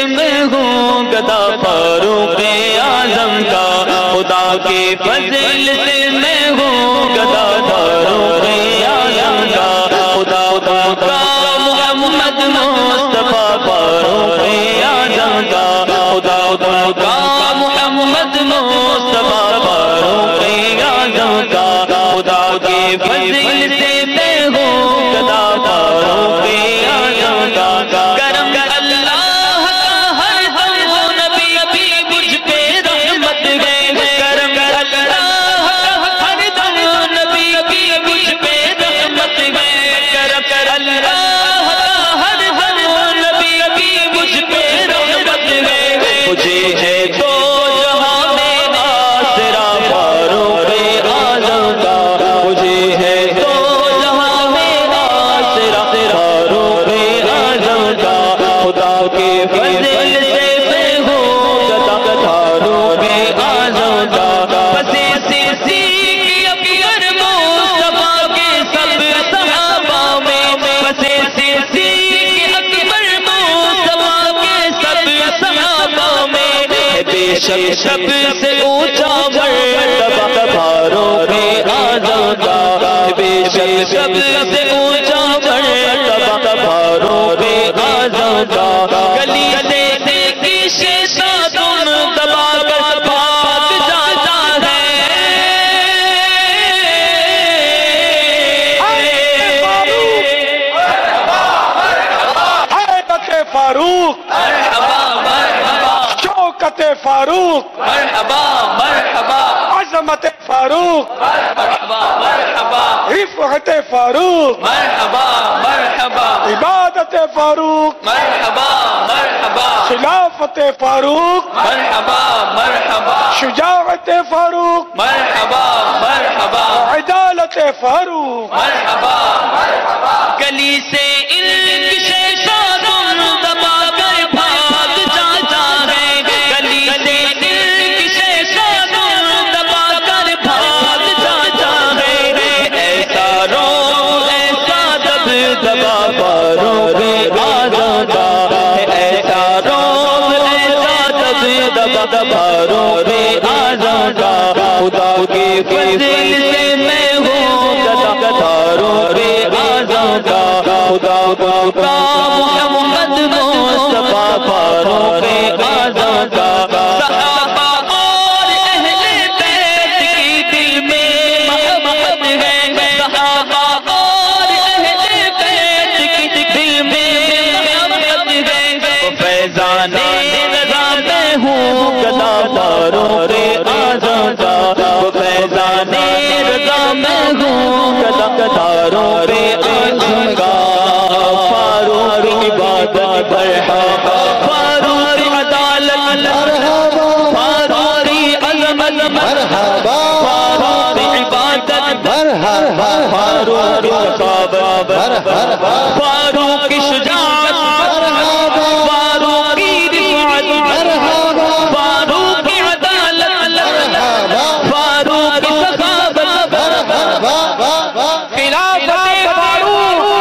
میں ہوں گدا فاروق اعظم کا، خدا کے فضل سے میں ہوں گدا فاروق اعظم کا، خدا کا محمد مصطفیٰ فاروق اعظم کا، خدا کا محمد مصطفیٰ فاروق اعظم کا، خدا کے فضل سے میں ہوں گدا فاروق اعظم کا، کرم اللہ ہر دم نبی بھی مجھ پہ رحمت ہے، کرم اللہ ہر دم نبی بھی مجھ پہ رحمت ہے، کرم اللہ ہر دم نبی بھی مجھ پہ رحمت ہے، مجھے ہے تو جہاں میں آسرا فاروق اعظم کا، مجھے ہے تو جہاں میں آسرا فاروق اعظم کا، خدا کے فضل سے میں ہوں گدا فاروق اعظم کا، پسے صدیق اکبر مصطفیٰ کے سب صحابہ میں، پسے صدیق اکبر مصطفیٰ کے سب صحابہ میں، بے شک سب سے اونچا مرتبہ فاروق اعظم کا، بے شک سب سے اونچا مرتبہ فاروق اعظم کا، گلی سے ایک شیطان دبا کر بھاگ جاتا ہے، حیدر فاروق، شوکت فاروق، عظمت فاروق، رفعت فاروق، عبادت فاروق، خلافت فاروق، شجاعت فاروق، عدالت فاروق، گلی سے ایک شیطان دبا کر بھاگ جاتا ہے، گلی سے ایک شیطان دبا کر بھاگ جاتا ہے، ایسا روب ایسا دبدبا فاروق اعظم کا، ایسا روب ایسا دبدبا فاروق اعظم کا، خدا کے فضل سے میں ہوں گدا فاروق اعظم کا، خدا کا محمد مصطفیٰ فاروق اعظم کا، صحابہ اور اہل بیت کی دل میں محبت ہے، صحابہ اور اہل بیت کی دل میں محبت ہے، فیضان رضا میں ہوں گدا فاروق اعظم کا، فیضان رضا میں ہوں گدا فاروق اعظم کا، فاروق عبادت مرحبا، فاروق عدالت فاروق عظمت مرحبا، فاروق عبادت مرحبا، فاروق ثقافت مرحبا، فاروق شجاعت مرحبا، فاروق رفعت مرحبا، فاروق عدالت مرحبا، فاروق ثقافت مرحبا، خلافت فاروق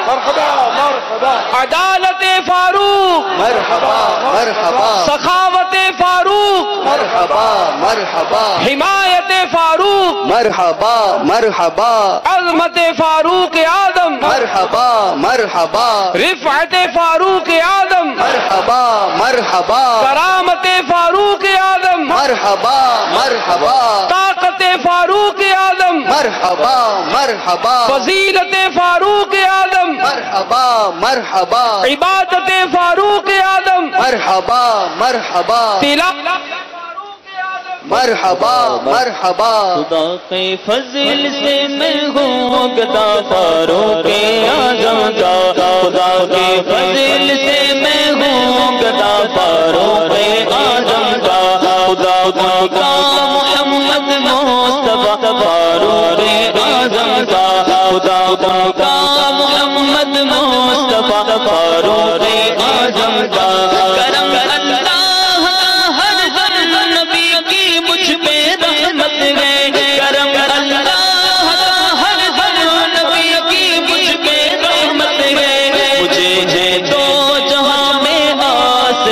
مرحبا، عدالت فاروق مرحبا، مرحبا، سخاوت فاروق مرحبا، مرحبا، حمایت فاروق مرحبا، مرحبا، عظمت فاروق اعظم مرحبا، مرحبا، رفعت فاروق اعظم مرحبا، مرحبا، کرامت فاروق اعظم مرحبا، مرحبا، طاقت فاروق اعظم مرحبا، مرحبا، فضیلت فاروق اعظم مرحبا، مرحبا، عبادت فاروق اعظم مرحبا، مرحبا، مرحبا، مرحبا، خدا کے فضل سے میں ہوں گدا فاروق اعظم کا، خدا کے فضل سے میں ہوں گدا فاروق اعظم کا، خدا کا محمد مصطفیٰ فاروق اعظم کا، خدا کا محمد مصطفیٰ فاروق اعظم کا، کرم اللہ ہر دم نبی کی مجھ پہ رحمت ہے، کرم اللہ ہر دم نبی کی مجھ پہ رحمت ہے، مجھے ہے تو جہاں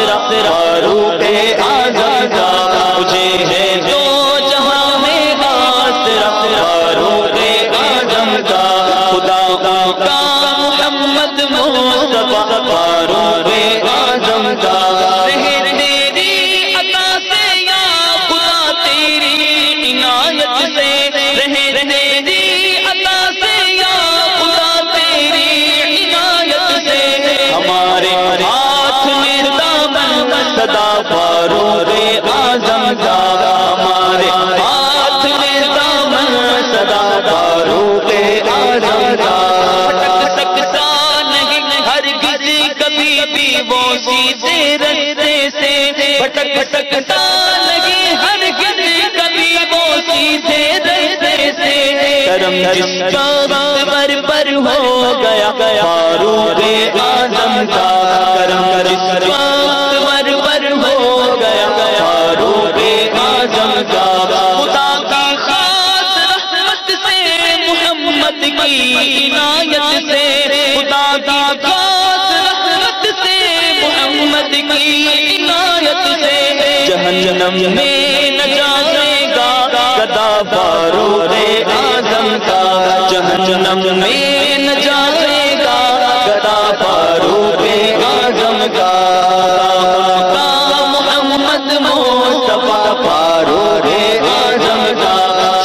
آسرا فاروق اعظم کا مجھے ہے دو جہاں میں آسرا فاروق اعظم کا خدا کا محمد مصطفیٰ فاروق اعظم کا رہے تیری عطا سے یا خدا تیری عنایت سے رہے تیری عطا سے یا خدا تیری عنایت سے ہمارے ہاتھ میں دامن صدا فاروق اعظم کا ہمارے ہاتھ میں دامن صدا فاروق اعظم کا سکتا نہیں ہرگز کبھی بھی وہ سیدھے رستے سے بھٹک سکتا نہیں ہرگز کبھی وہ سیدھے رستے سے کرم جس کا پر ہو گیا فاروق اعظم کا کرم جس کا پر ہو گیا فاروق اعظم کا خدا کی خاص رحمت سے محمد کی عنایت سے خدا کی خاص رحمت سے محمد کی عنایت سے جہنم میں نہ جائے گا گدا فاروق اعظم کا جہنم میں نہ جائے گا گدا فاروق اعظم کا محمد مصطفیٰ فاروق اعظم کا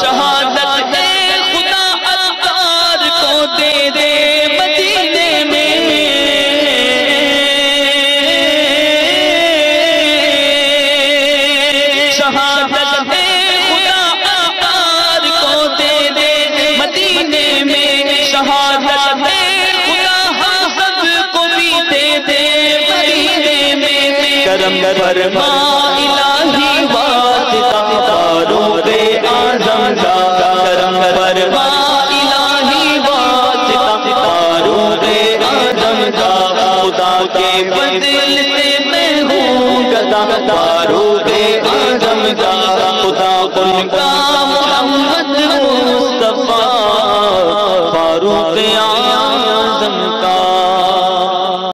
شہادت ہے خدا عطار کو دے دے مدینے میں شہادت ہے خدا عطار کو دے دے مدینے میں شہادت ہے خدا سب کو بھی دے دے مدینے میں کرم فرما الہی واسطہ فاروق اعظم کا کرم فرما الہی واسطہ فاروق اعظم کا خدا کے فضل سے میں ہوں گدا فاروق اعظم کا